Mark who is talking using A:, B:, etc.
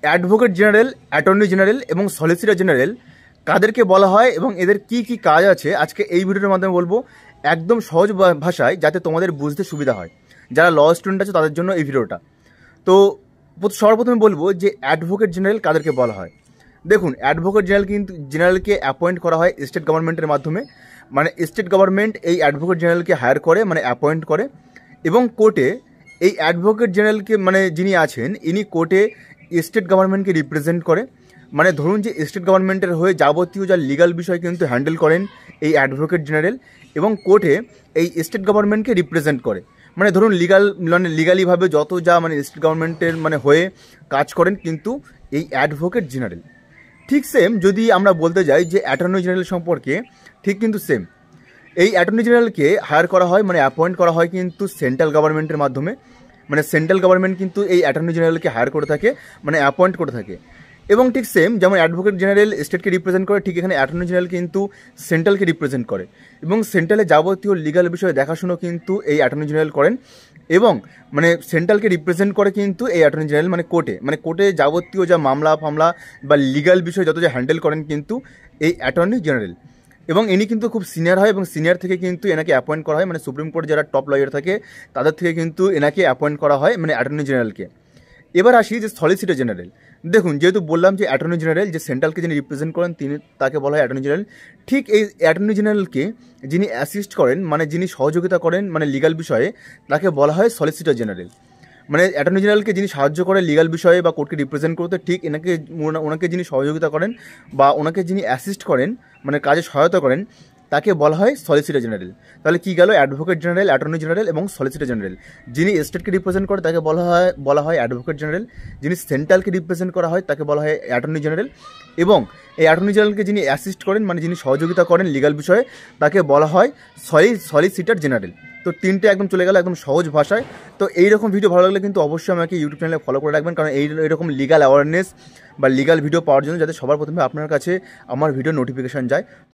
A: Advocate general, attorney general এবং solicitor general কাদেরকে বলা হয় এবং এদের কি কি কাজ আছে আজকে এই ভিডিওর মাধ্যমে বলবো, একদম সহজ ভাষায়, যাতে তোমাদের বুঝতে সুবিধা হয়। যারা ল স্টুডেন্ট আছে তাদের জন্য এই ভিডিওটা। তো সর্বপ্রথমে বলবো যে অ্যাডভোকেট জেনারেল কাদেরকে বলা হয়। দেখুন, অ্যাডভোকেট জেনারেলকে অ্যাপয়েন্ট করা হয় স্টেট গভর্নমেন্টের মাধ্যমে। মানে স্টেট গভর্নমেন্ট এই অ্যাডভোকেট জেনারেলকে হায়ার করে, মানে অ্যাপয়েন্ট করে, এবং কোর্টে এই অ্যাডভোকেট জেনারেলকে, মানে যিনি আছেন ইনি কোর্টে স্টেট গভর্নমেন্টকে রিপ্রেজেন্ট করে। মানে ধরুন যে স্টেট গভর্নমেন্টের হয়ে যাবতীয় যা লিগাল বিষয় কিন্তু হ্যান্ডেল করেন এই অ্যাডভোকেট জেনারেল, এবং কোর্টে এই স্টেট গভর্নমেন্টকে রিপ্রেজেন্ট করে। মানে ধরুন লিগালিভাবে যত যা মানে স্টেট গভর্নমেন্টের মানে হয়ে কাজ করেন কিন্তু এই অ্যাডভোকেট জেনারেল। ঠিক সেম যদি আমরা বলতে যাই যে অ্যাটর্নি জেনারেল সম্পর্কে, ঠিক কিন্তু সেম। এই অ্যাটর্নি জেনারেলকে হায়ার করা হয়, মানে অ্যাপয়েন্ট করা হয় কিন্তু সেন্ট্রাল গভর্নমেন্টের মাধ্যমে। মানে সেন্ট্রাল গভর্নমেন্ট কিন্তু এই অ্যাটর্নি জেনারেলকে হায়ার করে থাকে, মানে অ্যাপয়েন্ট করে থাকে। এবং ঠিক সেম যেমন অ্যাডভোকেট জেনারেল স্টেটকে রিপ্রেজেন্ট করে, ঠিক এখানে অ্যাটর্নি জেনারেল কিন্তু সেন্ট্রালকে রিপ্রেজেন্ট করে, এবং সেন্ট্রালে যাবতীয় লিগাল বিষয়ে দেখাশুনো কিন্তু এই অ্যাটর্নি জেনারেল করেন। এবং মানে সেন্ট্রালকে রিপ্রেজেন্ট করে কিন্তু এই অ্যাটর্নি জেনারেল, মানে কোর্টে যাবতীয় যা মামলা বা লিগাল বিষয় যত যা হ্যান্ডেল করেন কিন্তু এই অ্যাটর্নি জেনারেল। এবং ইনি কিন্তু খুব সিনিয়র হয়, এবং সিনিয়র থেকে কিন্তু এনাকে অ্যাপয়েন্ট করা হয়, মানে সুপ্রিম কোর্টে যারা টপ লয়ার থাকে তাদের থেকে কিন্তু এনাকে অ্যাপয়েন্ট করা হয়, মানে অ্যাটর্নি জেনারেলকে। এবার আসি যে সলিসিটর জেনারেল। দেখুন, যেহেতু বললাম যে অ্যাটর্নি জেনারেল যে সেন্ট্রালকে যিনি রিপ্রেজেন্ট করেন তিনি, তাকে বলা হয় অ্যাটর্নি জেনারেল। ঠিক এই অ্যাটর্নি জেনারেলকে যিনি অ্যাসিস্ট করেন, মানে যিনি সহযোগিতা করেন মানে লিগাল বিষয়ে, তাকে বলা হয় সলিসিটর জেনারেল। মানে অ্যাটর্নি জেনারেলকে যিনি সাহায্য করেন লিগাল বিষয়ে বা কোর্টকে রিপ্রেজেন্ট করতে, ঠিক ওনাকে যিনি সহযোগিতা করেন বা ওনাকে যিনি অ্যাসিস্ট করেন, মানে কাজে সহায়তা করেন, তাকে বলা হয় সলিসিটর জেনারেল। তাহলে কি গেল, অ্যাডভোকেট জেনারেল, অ্যাটর্নি জেনারেল এবং সলিসিটর জেনারেল। যিনি স্টেটকে রিপ্রেজেন্ট করে তাকে বলা হয় অ্যাডভোকেট জেনারেল। যিনি সেন্ট্রালকে রিপ্রেজেন্ট করা হয় তাকে বলা হয় অ্যাটর্নি জেনারেল। এবং এই অ্যাটর্নি জেনারেলকে যিনি অ্যাসিস্ট করেন, মানে যিনি সহযোগিতা করেন লিগাল বিষয়ে, তাকে বলা হয় সলিসিটর জেনারেল। তো তিনটে একদম চলে গেল একদম সহজ ভাষায়। তো এইরকম ভিডিও ভালো লাগলে কিন্তু অবশ্যই আমাকে ইউটিউব চ্যানেলে ফলো করে রাখবেন, কারণ এইরকম লিগাল অ্যাওয়ারনেস বা লিগাল ভিডিও পাওয়ার জন্য, যাতে সবার প্রথমে আপনার কাছে আমার ভিডিও নোটিফিকেশান যায়।